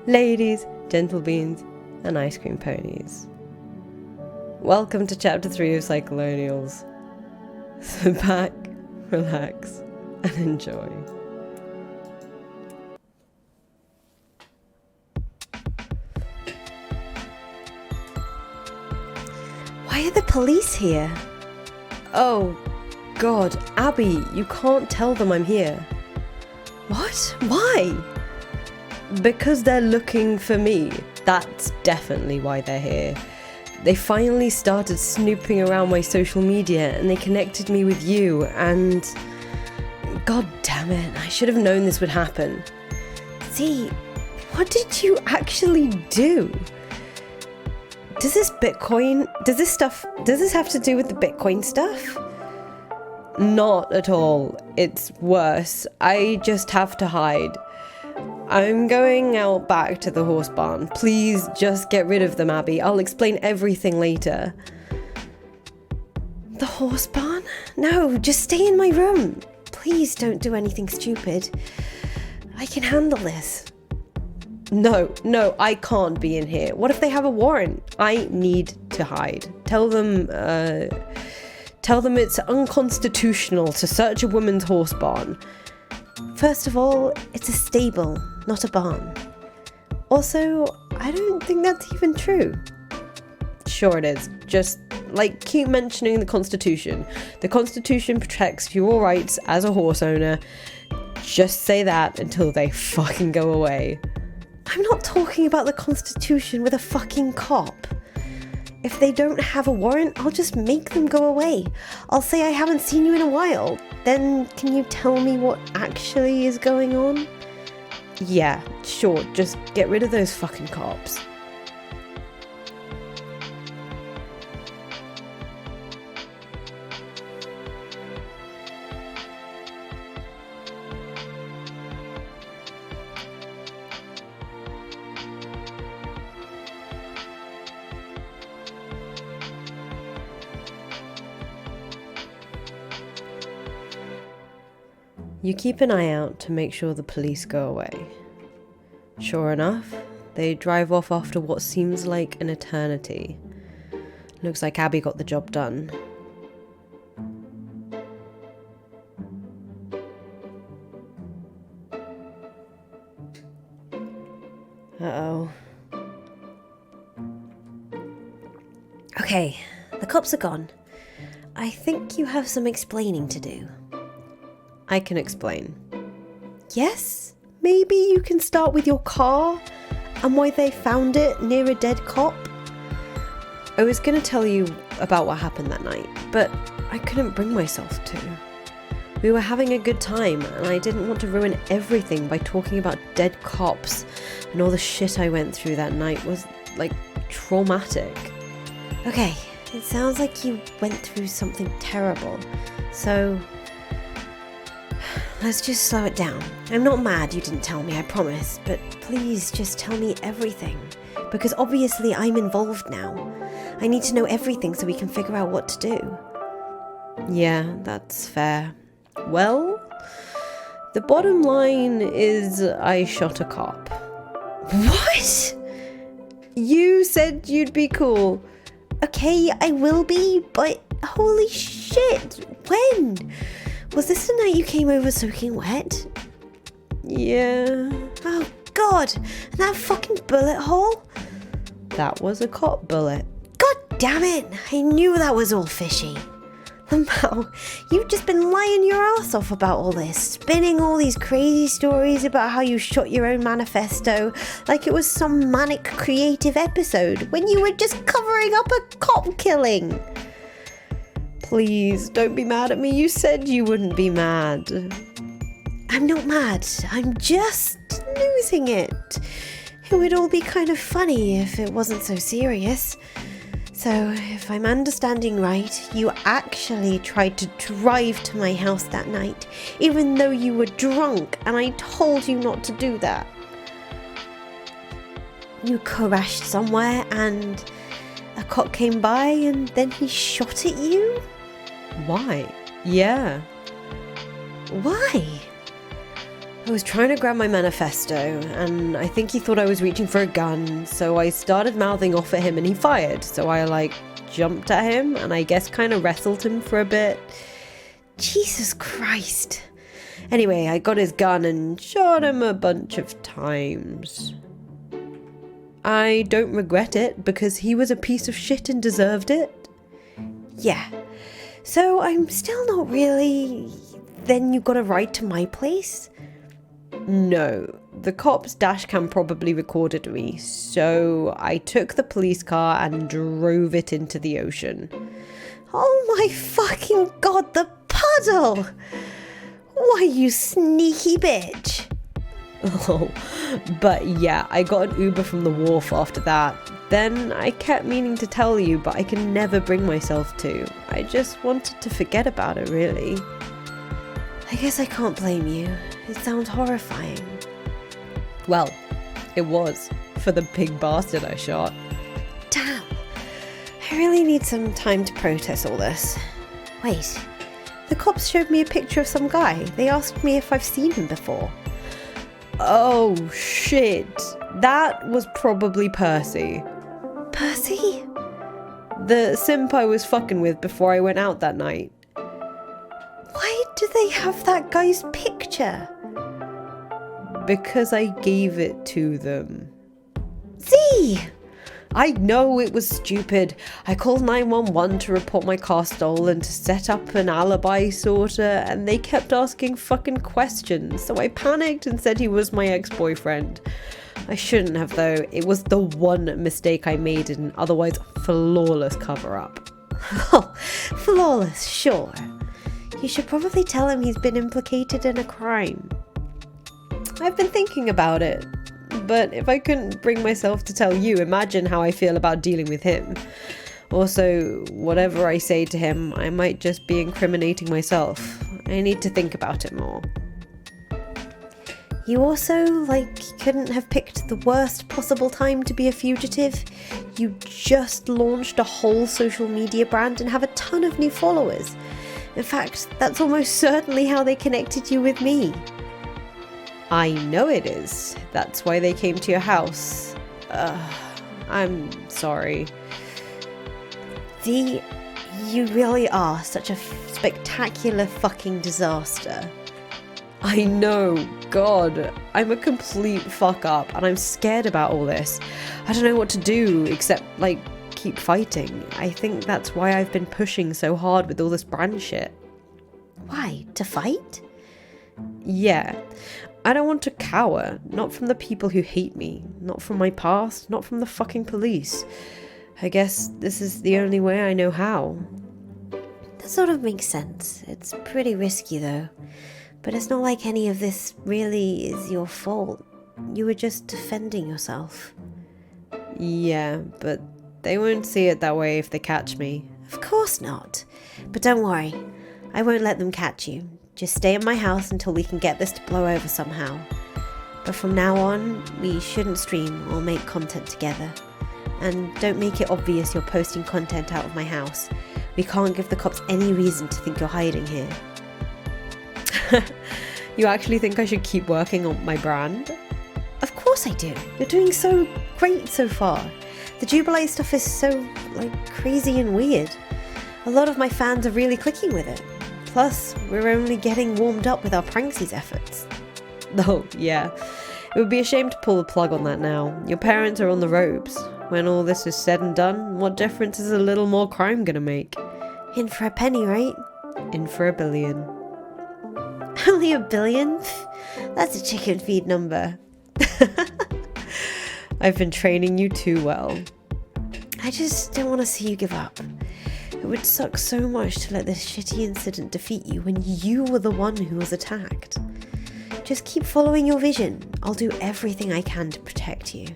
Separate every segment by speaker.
Speaker 1: ladies, gentle beans, and ice cream ponies. Welcome to Chapter 3 of Psycholonials. Sit back, relax, and enjoy.
Speaker 2: Why are the police here?
Speaker 1: Oh, God, Abby, you can't tell them I'm here.
Speaker 2: What? Why?
Speaker 1: Because they're looking for me. That's definitely why they're here. They finally started snooping around my social media and they connected me with you and... God damn it, I should have known this would happen.
Speaker 2: See, what did you actually do?
Speaker 1: Does this have to do with the Bitcoin stuff? Not at all. It's worse. I just have to hide. I'm going out back to the horse barn. Please just get rid of them, Abby. I'll explain everything later.
Speaker 2: The horse barn? No, just stay in my room. Please don't do anything stupid. I can handle this.
Speaker 1: No, I can't be in here. What if they have a warrant? I need to hide. Tell them it's unconstitutional to search a woman's horse barn.
Speaker 2: First of all, it's a stable, not a barn. Also, I don't think that's even true.
Speaker 1: Sure it is. Just, keep mentioning the Constitution. The Constitution protects your rights as a horse owner. Just say that until they fucking go away.
Speaker 2: I'm not talking about the Constitution with a fucking cop. If they don't have a warrant, I'll just make them go away. I'll say I haven't seen you in a while. Then can you tell me what actually is going on?
Speaker 1: Yeah, sure. Just get rid of those fucking cops. You keep an eye out to make sure the police go away. Sure enough, they drive off after what seems like an eternity. Looks like Abby got the job done. Uh-oh.
Speaker 2: Okay, the cops are gone. I think you have some explaining to do.
Speaker 1: I can explain.
Speaker 2: Yes? Maybe you can start with your car and why they found it near a dead cop?
Speaker 1: I was going to tell you about what happened that night, but I couldn't bring myself to. We were having a good time and I didn't want to ruin everything by talking about dead cops, and all the shit I went through that night was, traumatic.
Speaker 2: Okay, it sounds like you went through something terrible, so... let's just slow it down. I'm not mad you didn't tell me, I promise, but please just tell me everything. Because obviously I'm involved now. I need to know everything so we can figure out what to do.
Speaker 1: Yeah, that's fair. Well, the bottom line is I shot a cop.
Speaker 2: What?
Speaker 1: You said you'd be cool.
Speaker 2: Okay, I will be, but holy shit, when? Was this the night you came over soaking wet?
Speaker 1: Yeah.
Speaker 2: Oh god, and that fucking bullet hole?
Speaker 1: That was a cop bullet.
Speaker 2: God damn it, I knew that was all fishy. Somehow, you've just been lying your ass off about all this, spinning all these crazy stories about how you shot your own manifesto like it was some manic creative episode when you were just covering up a cop killing.
Speaker 1: Please, don't be mad at me. You said you wouldn't be mad.
Speaker 2: I'm not mad. I'm just losing it. It would all be kind of funny if it wasn't so serious. So, if I'm understanding right, you actually tried to drive to my house that night, even though you were drunk and I told you not to do that. You crashed somewhere and a cop came by and then he shot at you?
Speaker 1: Why? Yeah.
Speaker 2: Why?
Speaker 1: was trying to grab my manifesto, and I think he thought I was reaching for a gun, so I started mouthing off at him and he fired. So I jumped at him and I guess kind of wrestled him for a bit.
Speaker 2: Jesus Christ.
Speaker 1: Anyway, I got his gun and shot him a bunch of times. I don't regret it because he was a piece of shit and deserved it.
Speaker 2: Yeah. So I'm still not really... Then you got a ride to my place?
Speaker 1: No, the cop's dash cam probably recorded me, so I took the police car and drove it into the ocean.
Speaker 2: Oh my fucking god, the puddle! Why, you sneaky bitch!
Speaker 1: Oh, but yeah, I got an Uber from the wharf after that. Then I kept meaning to tell you, but I can never bring myself to. I just wanted to forget about it, really.
Speaker 2: I guess I can't blame you. It sounds horrifying.
Speaker 1: Well, it was, for the big bastard I shot.
Speaker 2: Damn. I really need some time to process all this. Wait, the cops showed me a picture of some guy. They asked me if I've seen him before.
Speaker 1: Oh, shit. That was probably Percy.
Speaker 2: Percy?
Speaker 1: The simp I was fucking with before I went out that night.
Speaker 2: Why do they have that guy's picture?
Speaker 1: Because I gave it to them.
Speaker 2: Z!
Speaker 1: I know it was stupid. I called 911 to report my car stolen, to set up an alibi sorta, and they kept asking fucking questions, so I panicked and said he was my ex-boyfriend. I shouldn't have though. It was the one mistake I made in an otherwise flawless cover-up.
Speaker 2: Oh, flawless, sure. You should probably tell him he's been implicated in a crime.
Speaker 1: I've been thinking about it, but if I couldn't bring myself to tell you, imagine how I feel about dealing with him. Also, whatever I say to him, I might just be incriminating myself. I need to think about it more.
Speaker 2: You also, couldn't have picked the worst possible time to be a fugitive. You just launched a whole social media brand and have a ton of new followers. In fact, that's almost certainly how they connected you with me.
Speaker 1: I know it is. That's why they came to your house. I'm sorry.
Speaker 2: Dee, you really are such a spectacular fucking disaster.
Speaker 1: I know, God, I'm a complete fuck up and I'm scared about all this. I don't know what to do except, keep fighting. I think that's why I've been pushing so hard with all this brand shit.
Speaker 2: Why? To fight?
Speaker 1: Yeah. I don't want to cower. Not from the people who hate me. Not from my past. Not from the fucking police. I guess this is the only way I know how.
Speaker 2: That sort of makes sense. It's pretty risky though. But it's not like any of this really is your fault. You were just defending yourself.
Speaker 1: Yeah, but they won't see it that way if they catch me.
Speaker 2: Of course not. But don't worry. I won't let them catch you. Just stay in my house until we can get this to blow over somehow. But from now on, we shouldn't stream or make content together. And don't make it obvious you're posting content out of my house. We can't give the cops any reason to think you're hiding here.
Speaker 1: You actually think I should keep working on my brand?
Speaker 2: Of course I do. You're doing so great so far. The Jubilate stuff is so, crazy and weird. A lot of my fans are really clicking with it. Plus, we're only getting warmed up with our Pranksies efforts.
Speaker 1: Oh, yeah. It would be a shame to pull the plug on that now. Your parents are on the ropes. When all this is said and done, what difference is a little more crime gonna make?
Speaker 2: In for a penny, right?
Speaker 1: In for a billion.
Speaker 2: Only $1 billion? That's a chicken feed number.
Speaker 1: I've been training you too well.
Speaker 2: I just don't want to see you give up. It would suck so much to let this shitty incident defeat you when you were the one who was attacked. Just keep following your vision. I'll do everything I can to protect you.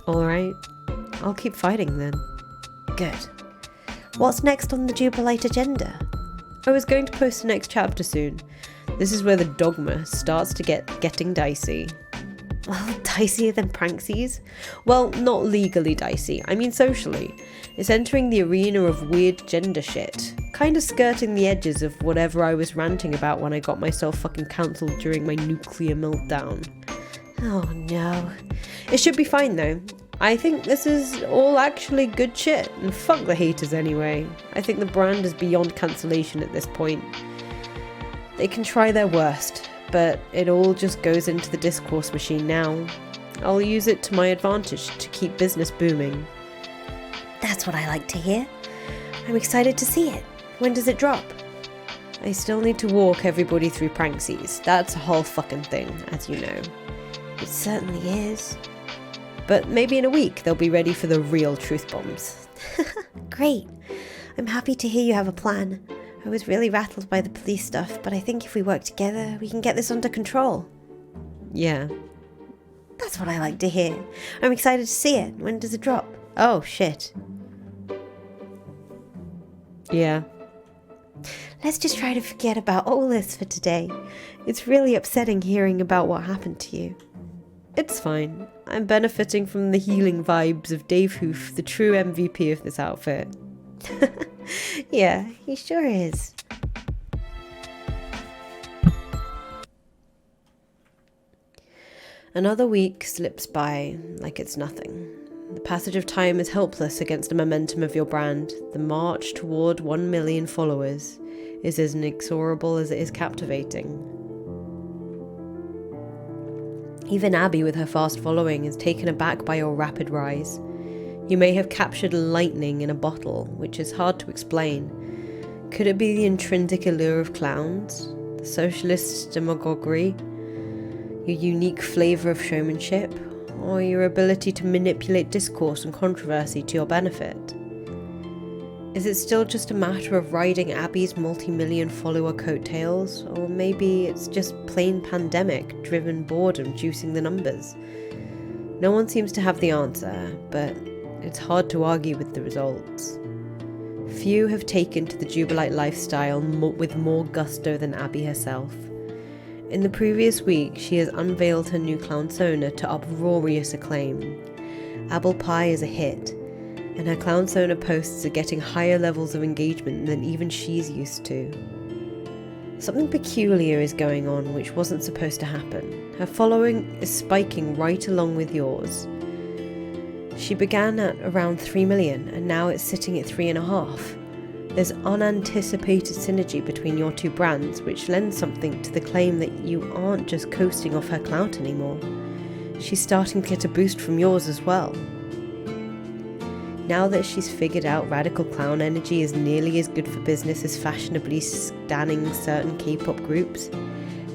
Speaker 1: Alright, I'll keep fighting then.
Speaker 2: Good. What's next on the Jubilate agenda?
Speaker 1: I was going to post the next chapter soon. This is where the dogma starts to getting dicey. Well, dicier than Pranksies? Well, not legally dicey, I mean socially. It's entering the arena of weird gender shit. Kind of skirting the edges of whatever I was ranting about when I got myself fucking cancelled during my nuclear meltdown.
Speaker 2: Oh no.
Speaker 1: It should be fine though. I think this is all actually good shit, and fuck the haters anyway. I think the brand is beyond cancellation at this point. They can try their worst, but it all just goes into the discourse machine now. I'll use it to my advantage to keep business booming.
Speaker 2: That's what I like to hear. I'm excited to see it. When does it drop?
Speaker 1: I still need to walk everybody through Pranksies. That's a whole fucking thing, as you know.
Speaker 2: It certainly is.
Speaker 1: But maybe in a week they'll be ready for the real truth bombs.
Speaker 2: Great. I'm happy to hear you have a plan. I was really rattled by the police stuff, but I think if we work together, we can get this under control.
Speaker 1: Yeah.
Speaker 2: That's what I like to hear. I'm excited to see it. When does it drop? Oh, shit.
Speaker 1: Yeah.
Speaker 2: Let's just try to forget about all this for today. It's really upsetting hearing about what happened to you.
Speaker 1: It's fine. I'm benefiting from the healing vibes of Dave Hoof, the true MVP of this outfit.
Speaker 2: Yeah, he sure is.
Speaker 1: Another week slips by like it's nothing. The passage of time is helpless against the momentum of your brand. The march toward 1 million followers is as inexorable as it is captivating. Even Abby, with her fast following, is taken aback by your rapid rise. You may have captured lightning in a bottle, which is hard to explain. Could it be the intrinsic allure of clowns? The socialist demagoguery? Your unique flavour of showmanship? Or your ability to manipulate discourse and controversy to your benefit? Is it still just a matter of riding Abby's multi-million follower coattails? Or maybe it's just plain pandemic-driven boredom juicing the numbers? No one seems to have the answer, but it's hard to argue with the results. Few have taken to the Jubilite lifestyle with more gusto than Abby herself. In the previous week, she has unveiled her new clownsona to uproarious acclaim. Apple Pie is a hit, and her clownsona posts are getting higher levels of engagement than even she's used to. Something peculiar is going on which wasn't supposed to happen. Her following is spiking right along with yours. She began at around 3 million and now it's sitting at 3.5. There's unanticipated synergy between your two brands, which lends something to the claim that you aren't just coasting off her clout anymore. She's starting to get a boost from yours as well. Now that she's figured out radical clown energy is nearly as good for business as fashionably stanning certain K-pop groups,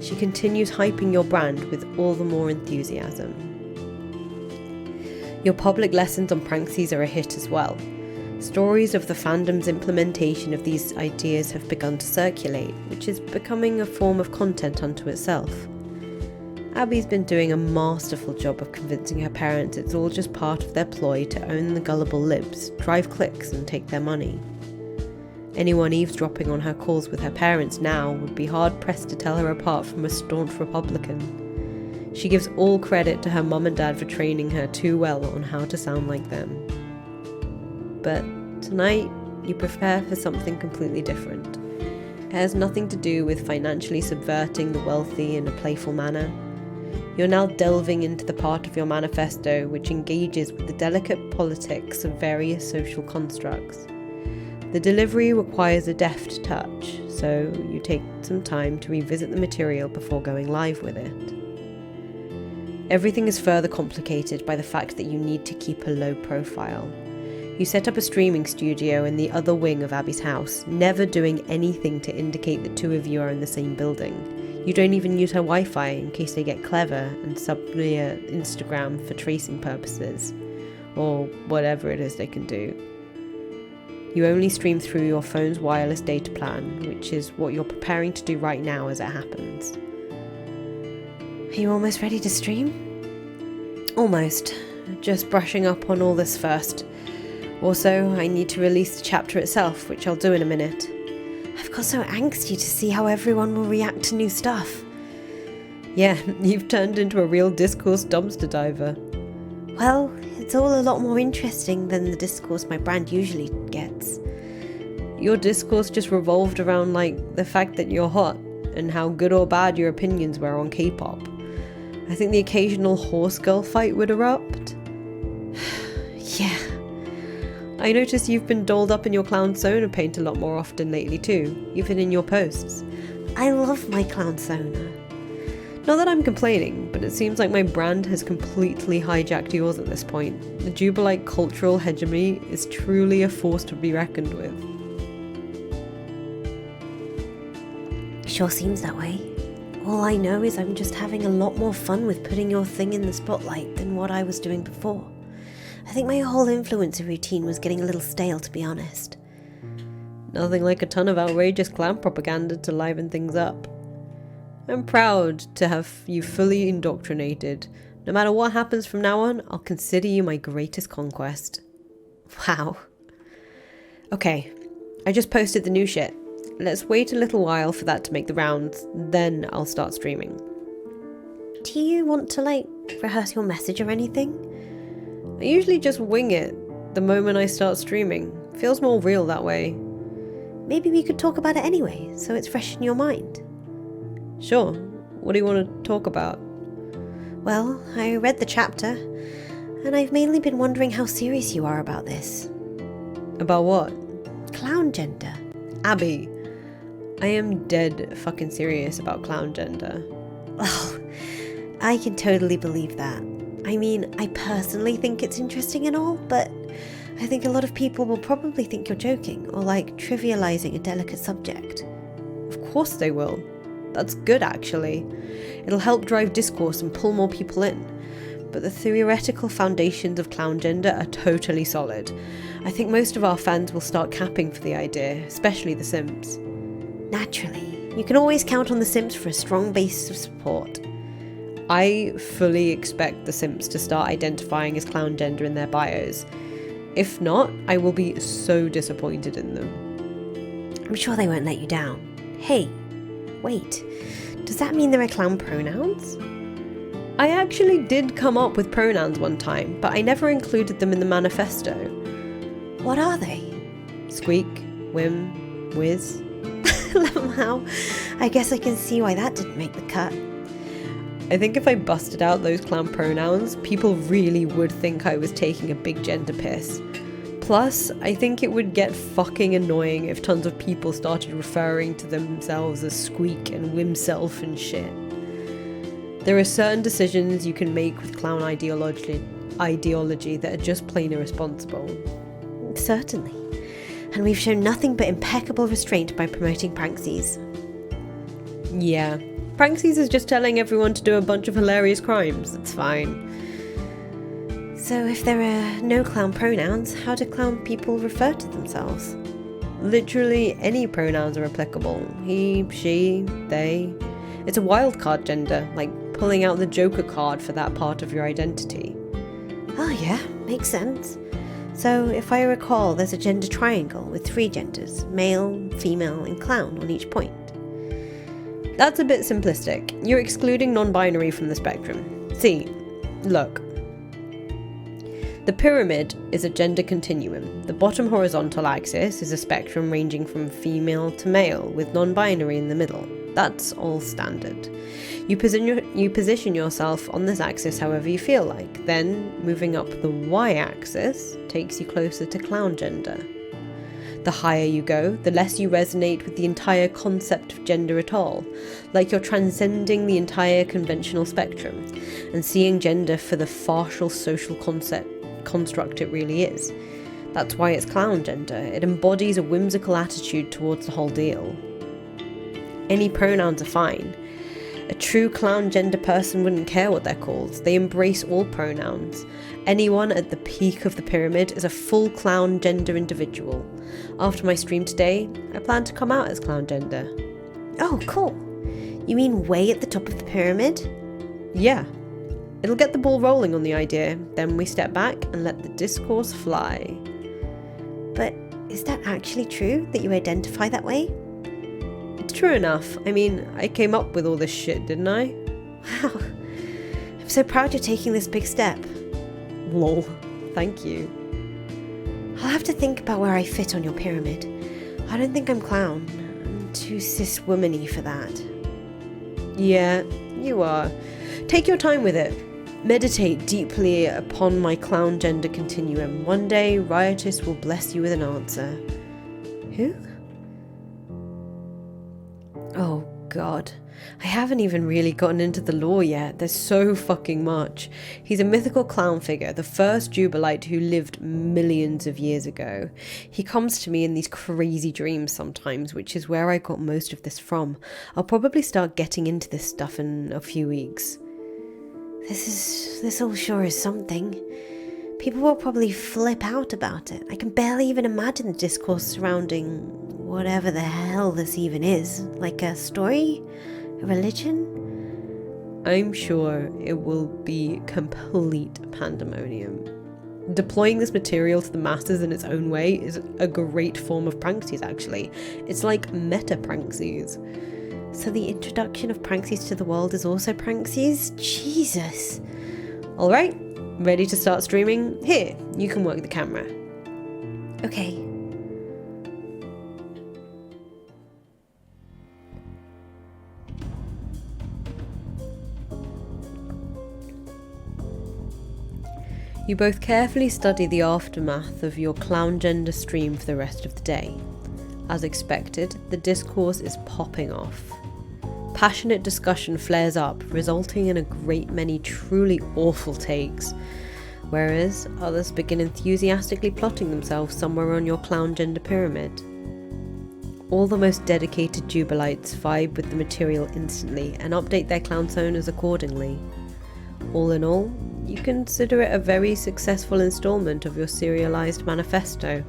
Speaker 1: she continues hyping your brand with all the more enthusiasm. Your public lessons on Pranksies are a hit as well. Stories of the fandom's implementation of these ideas have begun to circulate, which is becoming a form of content unto itself. Abby's been doing a masterful job of convincing her parents it's all just part of their ploy to own the gullible libs, drive clicks and take their money. Anyone eavesdropping on her calls with her parents now would be hard-pressed to tell her apart from a staunch Republican. She gives all credit to her mum and dad for training her too well on how to sound like them. But tonight, you prepare for something completely different. It has nothing to do with financially subverting the wealthy in a playful manner. You're now delving into the part of your manifesto which engages with the delicate politics of various social constructs. The delivery requires a deft touch, so you take some time to revisit the material before going live with it. Everything is further complicated by the fact that you need to keep a low profile. You set up a streaming studio in the other wing of Abby's house, never doing anything to indicate the two of you are in the same building. You don't even use her Wi-Fi in case they get clever and sub via Instagram for tracing purposes, or whatever it is they can do. You only stream through your phone's wireless data plan, which is what you're preparing to do right now as it happens.
Speaker 2: Are you almost ready to stream?
Speaker 1: Almost. Just brushing up on all this first. Also, I need to release the chapter itself, which I'll do in a minute.
Speaker 2: I've got so angsty to see how everyone will react to new stuff.
Speaker 1: Yeah, you've turned into a real discourse dumpster diver.
Speaker 2: Well, it's all a lot more interesting than the discourse my brand usually gets.
Speaker 1: Your discourse just revolved around, like, the fact that you're hot and how good or bad your opinions were on K-pop. I think the occasional horse girl fight would erupt.
Speaker 2: Yeah.
Speaker 1: I noticed you've been dolled up in your clown Sona paint a lot more often lately too, even in your posts.
Speaker 2: I love my clown Sona.
Speaker 1: Not that I'm complaining, but it seems like my brand has completely hijacked yours at this point. The Jubilite cultural hegemony is truly a force to be reckoned with.
Speaker 2: Sure seems that way. All I know is I'm just having a lot more fun with putting your thing in the spotlight than what I was doing before. I think my whole influencer routine was getting a little stale, to be honest.
Speaker 1: Nothing like a ton of outrageous clown propaganda to liven things up. I'm proud to have you fully indoctrinated. No matter what happens from now on, I'll consider you my greatest conquest.
Speaker 2: Wow.
Speaker 1: Okay, I just posted the new shit. Let's wait a little while for that to make the rounds, then I'll start streaming.
Speaker 2: Do you want to, rehearse your message or anything?
Speaker 1: I usually just wing it the moment I start streaming. Feels more real that way.
Speaker 2: Maybe we could talk about it anyway, so it's fresh in your mind.
Speaker 1: Sure. What do you want to talk about?
Speaker 2: Well, I read the chapter, and I've mainly been wondering how serious you are about this.
Speaker 1: About what?
Speaker 2: Clown gender.
Speaker 1: Abby, I am dead fucking serious about clown gender.
Speaker 2: Oh, I can totally believe that. I mean, I personally think it's interesting and all, but I think a lot of people will probably think you're joking or trivializing a delicate subject.
Speaker 1: Of course they will. That's good, actually. It'll help drive discourse and pull more people in. But the theoretical foundations of clown gender are totally solid. I think most of our fans will start capping for the idea, especially the simps.
Speaker 2: Naturally. You can always count on the simps for a strong base of support.
Speaker 1: I fully expect the simps to start identifying as clown gender in their bios. If not, I will be so disappointed in them.
Speaker 2: I'm sure they won't let you down. Hey, wait. Does that mean there are clown pronouns?
Speaker 1: I actually did come up with pronouns one time, but I never included them in the manifesto.
Speaker 2: What are they?
Speaker 1: Squeak, whim, whiz.
Speaker 2: Wow, I guess I can see why that didn't make the cut.
Speaker 1: I think if I busted out those clown pronouns, people really would think I was taking a big gender piss. Plus, I think it would get fucking annoying if tons of people started referring to themselves as squeak and whimself and shit. There are certain decisions you can make with clown ideology that are just plain irresponsible.
Speaker 2: Certainly. And we've shown nothing but impeccable restraint by promoting Pranksies.
Speaker 1: Yeah. Pranksies is just telling everyone to do a bunch of hilarious crimes. It's fine.
Speaker 2: So if there are no clown pronouns, how do clown people refer to themselves?
Speaker 1: Literally any pronouns are applicable. He, she, they. It's a wildcard gender, like pulling out the Joker card for that part of your identity.
Speaker 2: Oh yeah, makes sense. So if I recall, there's a gender triangle with 3 genders, male, female, and clown on each point.
Speaker 1: That's a bit simplistic. You're excluding non-binary from the spectrum. See, look. The pyramid is a gender continuum. The bottom horizontal axis is a spectrum ranging from female to male, with non-binary in the middle. That's all standard. You position yourself on this axis however you feel like. Then, moving up the y-axis takes you closer to clown gender. The higher you go, the less you resonate with the entire concept of gender at all, like you're transcending the entire conventional spectrum and seeing gender for the partial social construct it really is. That's why it's clown gender. It embodies a whimsical attitude towards the whole deal. Any pronouns are fine. A true clown gender person wouldn't care what they're called. They embrace all pronouns. Anyone at the peak of the pyramid is a full clown gender individual. After my stream today, I plan to come out as clown gender.
Speaker 2: Oh, cool. You mean way at the top of the pyramid?
Speaker 1: Yeah. It'll get the ball rolling on the idea, then we step back and let the discourse fly.
Speaker 2: But is that actually true, that you identify that way?
Speaker 1: It's true enough. I mean, I came up with all this shit, didn't I?
Speaker 2: Wow. I'm so proud you're taking this big step.
Speaker 1: Lol. Thank you.
Speaker 2: I'll have to think about where I fit on your pyramid. I don't think I'm clown. I'm too cis-womany for that.
Speaker 1: Yeah, you are. Take your time with it. Meditate deeply upon my clown gender continuum. One day, Riotous will bless you with an answer.
Speaker 2: Who?
Speaker 1: Oh, God. I haven't even really gotten into the lore yet. There's so fucking much. He's a mythical clown figure, the first Jubilite who lived millions of years ago. He comes to me in these crazy dreams sometimes, which is where I got most of this from. I'll probably start getting into this stuff in a few weeks.
Speaker 2: This all sure is something. People will probably flip out about it. I can barely even imagine the discourse surrounding whatever the hell this even is. Like a story? A religion?
Speaker 1: I'm sure it will be complete pandemonium. Deploying this material to the masses in its own way is a great form of pranksies, actually. It's like meta pranksies.
Speaker 2: So the introduction of pranksies to the world is also pranksies? Jesus.
Speaker 1: Alright, ready to start streaming? Here, you can work the camera.
Speaker 2: Okay.
Speaker 1: You both carefully study the aftermath of your clown gender stream for the rest of the day. As expected, the discourse is popping off. Passionate discussion flares up, resulting in a great many truly awful takes, whereas others begin enthusiastically plotting themselves somewhere on your clown gender pyramid. All the most dedicated Jubilites vibe with the material instantly and update their clown personas accordingly. All in all, you consider it a very successful installment of your serialized manifesto,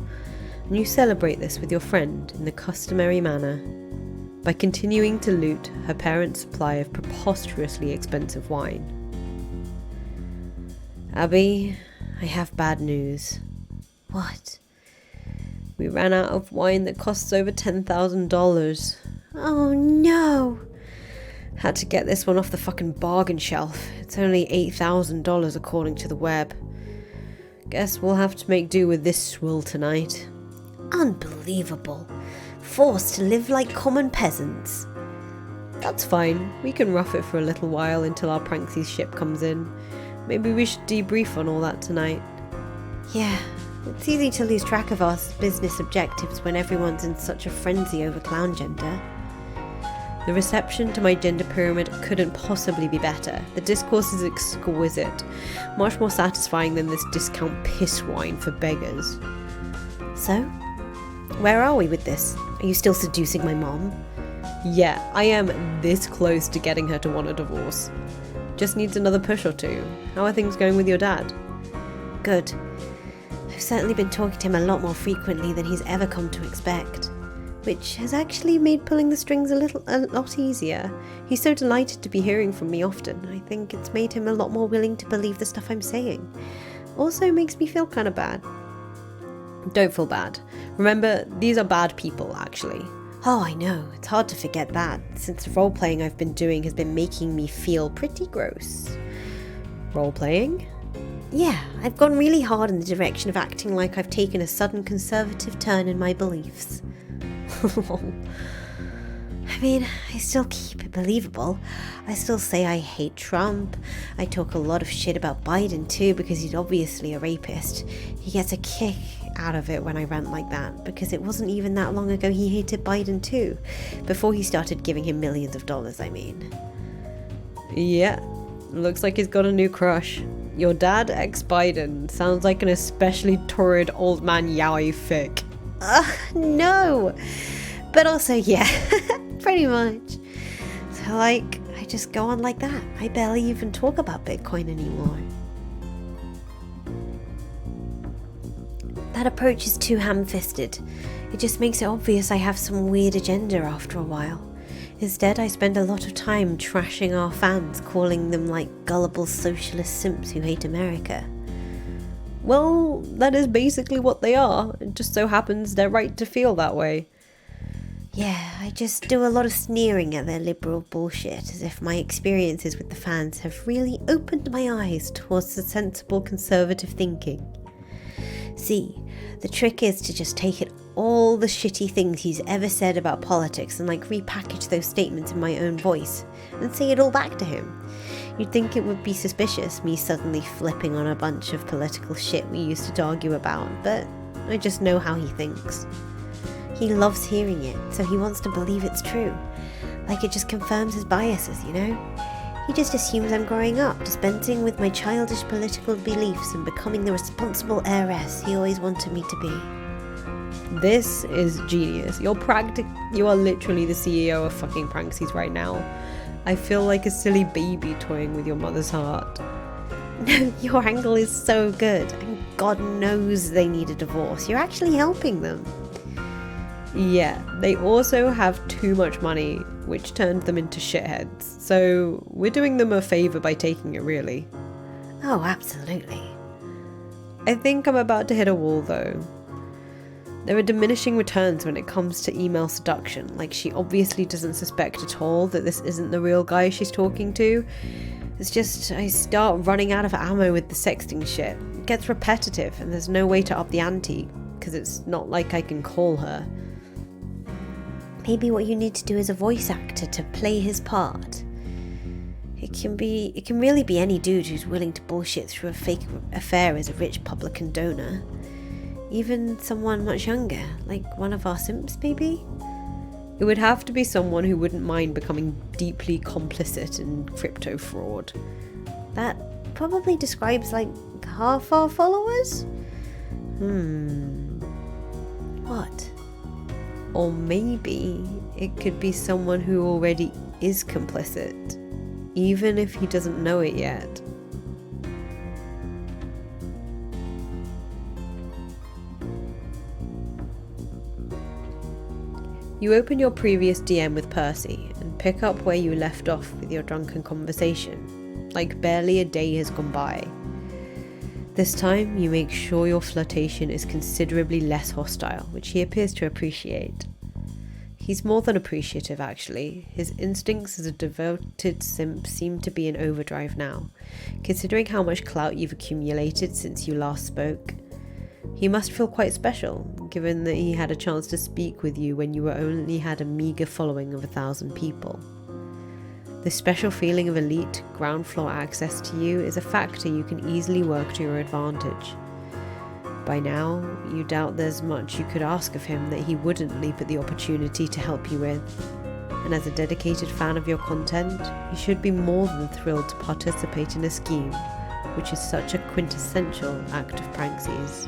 Speaker 1: and you celebrate this with your friend in the customary manner, by continuing to loot her parents' supply of preposterously expensive wine. Abby, I have bad news.
Speaker 2: What?
Speaker 1: We ran out of wine that costs over $10,000.
Speaker 2: Oh no!
Speaker 1: Had to get this one off the fucking bargain shelf. It's only $8,000 according to the web. Guess we'll have to make do with this swill tonight.
Speaker 2: Unbelievable. Forced to live like common peasants.
Speaker 1: That's fine. We can rough it for a little while until our Pranksy's ship comes in. Maybe we should debrief on all that tonight.
Speaker 2: Yeah, it's easy to lose track of our business objectives when everyone's in such a frenzy over clown gender.
Speaker 1: The reception to my gender pyramid couldn't possibly be better. The discourse is exquisite, much more satisfying than this discount piss wine for beggars.
Speaker 2: So, where are we with this? Are you still seducing my mom?
Speaker 1: Yeah, I am this close to getting her to want a divorce. Just needs another push or two. How are things going with your dad?
Speaker 2: Good. I've certainly been talking to him a lot more frequently than he's ever come to expect, which has actually made pulling the strings a lot easier. He's so delighted to be hearing from me often. I think it's made him a lot more willing to believe the stuff I'm saying. Also makes me feel kind of bad.
Speaker 1: Don't feel bad. Remember, these are bad people, actually.
Speaker 2: Oh, I know. It's hard to forget that, since the role-playing I've been doing has been making me feel pretty gross.
Speaker 1: Role-playing?
Speaker 2: Yeah, I've gone really hard in the direction of acting like I've taken a sudden conservative turn in my beliefs. I mean, I still keep it believable. I still say I hate Trump. I talk a lot of shit about Biden too because he's obviously a rapist. He gets a kick out of it when I rant like that because it wasn't even that long ago he hated Biden too. Before he started giving him millions of dollars, I mean.
Speaker 1: Yeah, looks like he's got a new crush. Your dad, ex-Biden, sounds like an especially torrid old man yaoi fic.
Speaker 2: No! But also, yeah, pretty much. So, like, I just go on like that. I barely even talk about Bitcoin anymore. That approach is too ham-fisted. It just makes it obvious I have some weird agenda after a while. Instead, I spend a lot of time trashing our fans, calling them like gullible socialist simps who hate America.
Speaker 1: Well, that is basically what they are. It just so happens they're right to feel that way.
Speaker 2: Yeah, I just do a lot of sneering at their liberal bullshit, as if my experiences with the fans have really opened my eyes towards the sensible conservative thinking. See, the trick is to just take it all the shitty things he's ever said about politics and repackage those statements in my own voice and say it all back to him. You'd think it would be suspicious, me suddenly flipping on a bunch of political shit we used to argue about, but I just know how he thinks. He loves hearing it, so he wants to believe it's true. It just confirms his biases, you know? He just assumes I'm growing up, dispensing with my childish political beliefs and becoming the responsible heiress he always wanted me to be.
Speaker 1: This is genius. You are literally the CEO of fucking Pranksies right now. I feel like a silly baby toying with your mother's heart.
Speaker 2: No, your angle is so good, and God knows they need a divorce. You're actually helping them.
Speaker 1: Yeah, they also have too much money, which turned them into shitheads. So we're doing them a favour by taking it, really.
Speaker 2: Oh, absolutely.
Speaker 1: I think I'm about to hit a wall, though. There are diminishing returns when it comes to email seduction. She obviously doesn't suspect at all that this isn't the real guy she's talking to. It's just, I start running out of ammo with the sexting shit. It gets repetitive, and there's no way to up the ante, because it's not like I can call her.
Speaker 2: Maybe what you need to do is a voice actor to play his part. It can really be any dude who's willing to bullshit through a fake affair as a rich publican donor. Even someone much younger, like one of our simps maybe?
Speaker 1: It would have to be someone who wouldn't mind becoming deeply complicit in crypto fraud.
Speaker 2: That probably describes half our followers? What?
Speaker 1: Or maybe it could be someone who already is complicit, even if he doesn't know it yet. You open your previous DM with Percy and pick up where you left off with your drunken conversation, like barely a day has gone by. This time, you make sure your flirtation is considerably less hostile, which he appears to appreciate. He's more than appreciative, actually. His instincts as a devoted simp seem to be in overdrive now, considering how much clout you've accumulated since you last spoke. He must feel quite special, given that he had a chance to speak with you when you only had a meagre following of 1,000 people. This special feeling of elite, ground floor access to you is a factor you can easily work to your advantage. By now, you doubt there's much you could ask of him that he wouldn't leap at the opportunity to help you with. And as a dedicated fan of your content, you should be more than thrilled to participate in a scheme, which is such a quintessential act of Pranksies.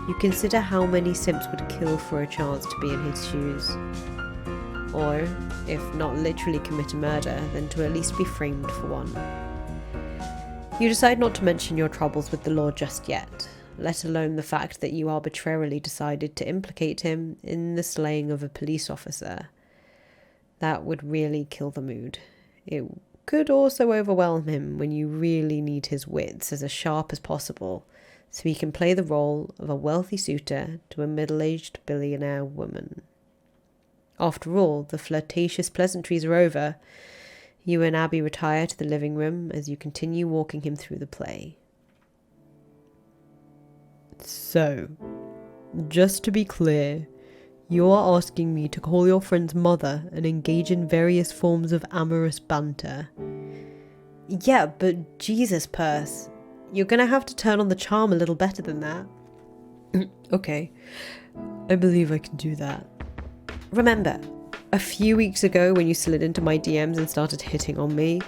Speaker 1: You consider how many simps would kill for a chance to be in his shoes. Or, if not literally commit a murder, then to at least be framed for one. You decide not to mention your troubles with the law just yet, let alone the fact that you arbitrarily decided to implicate him in the slaying of a police officer. That would really kill the mood. It could also overwhelm him when you really need his wits as sharp as possible, so he can play the role of a wealthy suitor to a middle-aged billionaire woman. After all, the flirtatious pleasantries are over. You and Abby retire to the living room as you continue walking him through the play. So, just to be clear, you are asking me to call your friend's mother and engage in various forms of amorous banter. Yeah, but Jesus, Perce, you're gonna have to turn on the charm a little better than that. Okay, I believe I can do that. Remember, a few weeks ago when you slid into my DMs and started hitting on me?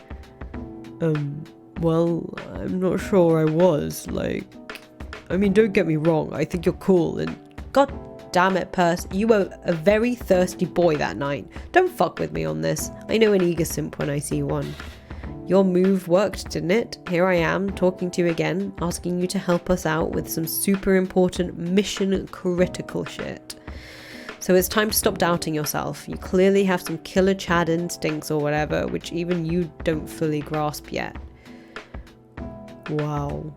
Speaker 1: Well, I'm not sure I was, don't get me wrong, I think you're cool and... God damn it, Perce, you were a very thirsty boy that night. Don't fuck with me on this. I know an eager simp when I see one. Your move worked, didn't it? Here I am, talking to you again, asking you to help us out with some super important mission critical shit. So it's time to stop doubting yourself. You clearly have some killer Chad instincts or whatever, which even you don't fully grasp yet. Wow.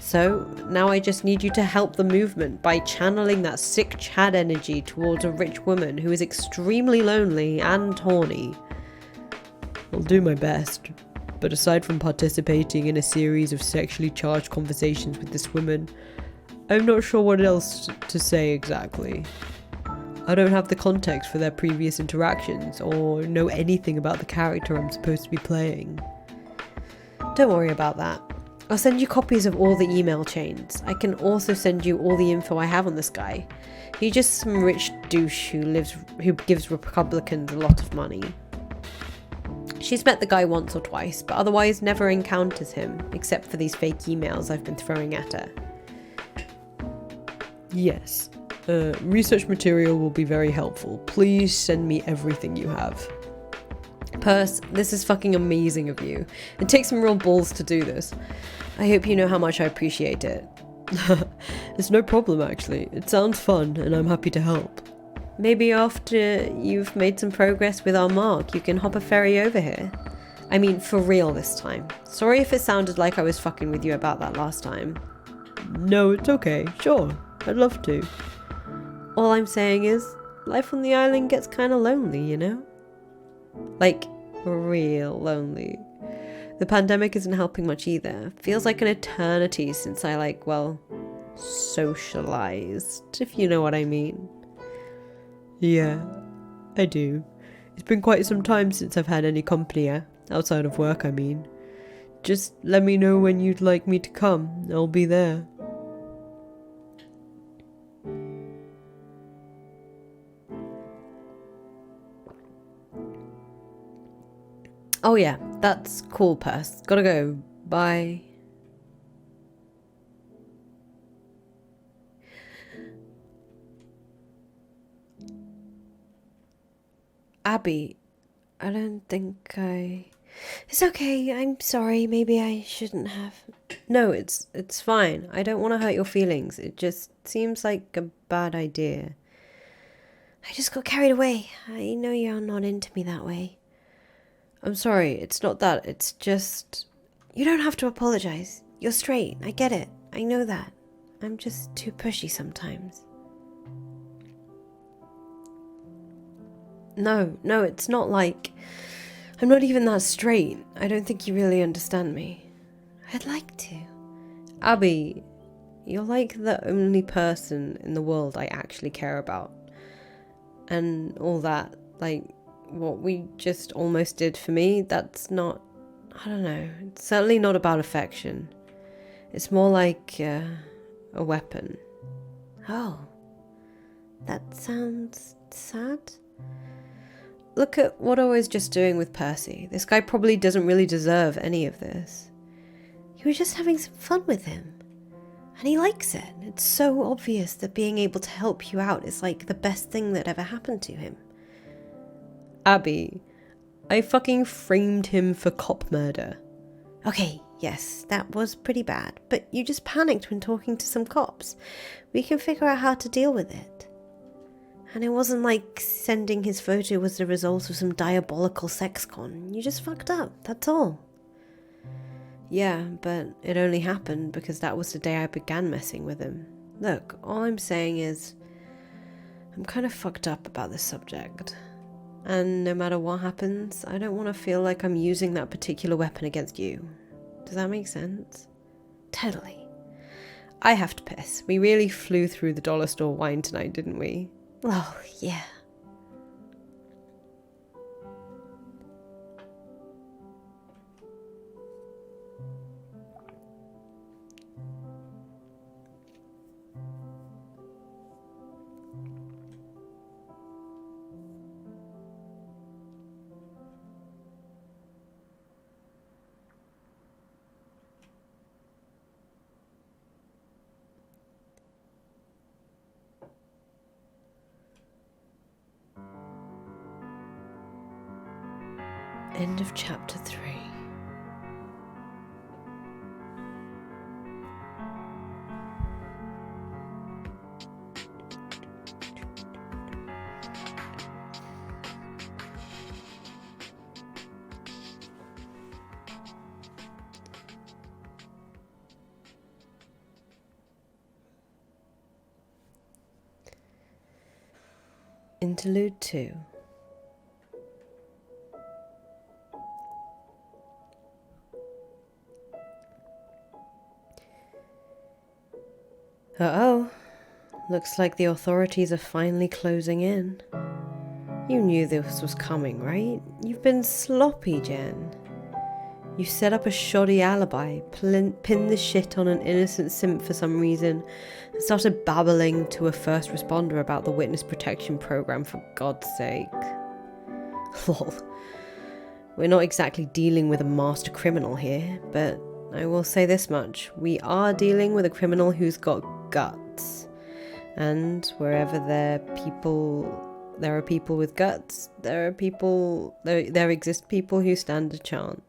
Speaker 1: So now I just need you to help the movement by channeling that sick Chad energy towards a rich woman who is extremely lonely and horny. I'll do my best, but aside from participating in a series of sexually charged conversations with this woman, I'm not sure what else to say exactly. I don't have the context for their previous interactions or know anything about the character I'm supposed to be playing. Don't worry about that. I'll send you copies of all the email chains. I can also send you all the info I have on this guy. He's just some rich douche who gives Republicans a lot of money. She's met the guy once or twice, but otherwise never encounters him, except for these fake emails I've been throwing at her. Yes. Research material will be very helpful. Please send me everything you have. Perse, this is fucking amazing of you. It takes some real balls to do this. I hope you know how much I appreciate it. It's no problem, actually. It sounds fun, and I'm happy to help. Maybe after you've made some progress with our Mark, you can hop a ferry over here. I mean, for real this time. Sorry if it sounded like I was fucking with you about that last time. No, it's okay. Sure. I'd love to. All I'm saying is, life on the island gets kind of lonely, you know? Like, real lonely. The pandemic isn't helping much either. Feels like an eternity since I, socialized, if you know what I mean. Yeah, I do. It's been quite some time since I've had any company, outside of work, I mean. Just let me know when you'd like me to come. I'll be there. Oh yeah, that's cool, Perse. Gotta go. Bye. Abby, I don't think I...
Speaker 2: It's okay, I'm sorry, maybe I shouldn't have.
Speaker 1: No, it's fine. I don't want to hurt your feelings. It just seems like a bad idea.
Speaker 2: I just got carried away. I know you're not into me that way.
Speaker 1: I'm sorry, it's not that. It's just...
Speaker 2: You don't have to apologize. You're straight, I get it. I know that. I'm just too pushy sometimes.
Speaker 1: No, it's not like... I'm not even that straight. I don't think you really understand me.
Speaker 2: I'd like to.
Speaker 1: Abby, you're like the only person in the world I actually care about. And all that, what we just almost did for me, that's not... I don't know. It's certainly not about affection. It's more like a weapon.
Speaker 2: Oh. That sounds sad.
Speaker 1: Look at what I was just doing with Percy. This guy probably doesn't really deserve any of this.
Speaker 2: You were just having some fun with him. And he likes it. It's so obvious that being able to help you out is like the best thing that ever happened to him.
Speaker 1: Abby, I fucking framed him for cop murder.
Speaker 2: Okay, yes, that was pretty bad, but you just panicked when talking to some cops. We can figure out how to deal with it. And it wasn't like sending his photo was the result of some diabolical sex con. You just fucked up, that's all.
Speaker 1: Yeah, but it only happened because that was the day I began messing with him. Look, all I'm saying is, I'm kind of fucked up about this subject. And no matter what happens, I don't want to feel like I'm using that particular weapon against you. Does that make sense?
Speaker 2: Totally.
Speaker 1: I have to piss. We really flew through the dollar store wine tonight, didn't we?
Speaker 2: Oh, yeah.
Speaker 1: End of chapter 3. Interlude 2. Uh-oh. Looks like the authorities are finally closing in. You knew this was coming, right? You've been sloppy, Jen. You set up a shoddy alibi, pinned the shit on an innocent simp for some reason, and started babbling to a first responder about the witness protection program, for God's sake. Lol. We're not exactly dealing with a master criminal here, but I will say this much. We are dealing with a criminal who's got guts. And wherever there are people with guts, there exist people who stand a chance.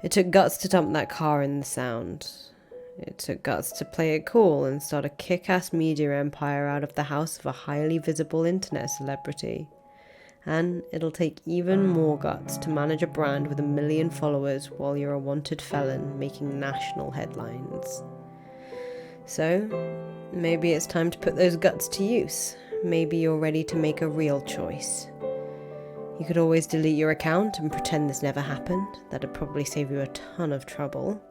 Speaker 1: It took guts to dump that car in the Sound. It took guts to play it cool and start a kick-ass media empire out of the house of a highly visible internet celebrity. And it'll take even more guts to manage a brand with 1 million followers while you're a wanted felon making national headlines. So, maybe it's time to put those guts to use. Maybe you're ready to make a real choice. You could always delete your account and pretend this never happened. That'd probably save you a ton of trouble.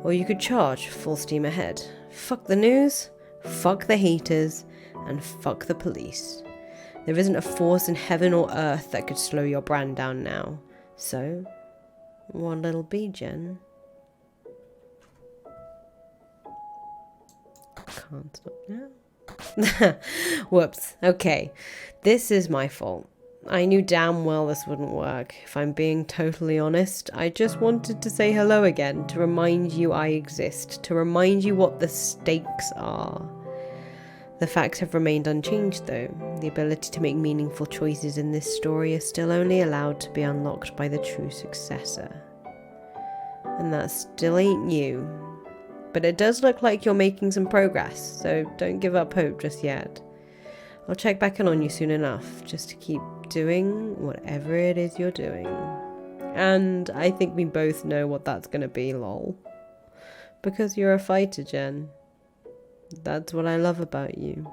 Speaker 1: Or you could charge full steam ahead. Fuck the news, fuck the haters, and fuck the police. There isn't a force in heaven or earth that could slow your brand down now. So, what'll it be, Jen? Can't stop now. Whoops. Okay. This is my fault. I knew damn well this wouldn't work. If I'm being totally honest, I just wanted to say hello again, to remind you I exist, to remind you what the stakes are. The facts have remained unchanged though. The ability to make meaningful choices in this story is still only allowed to be unlocked by the true successor. And that still ain't you. But it does look like you're making some progress, so don't give up hope just yet. I'll check back in on you soon enough, just to keep doing whatever it is you're doing. And I think we both know what that's gonna be, lol. Because you're a fighter, Jen. That's what I love about you.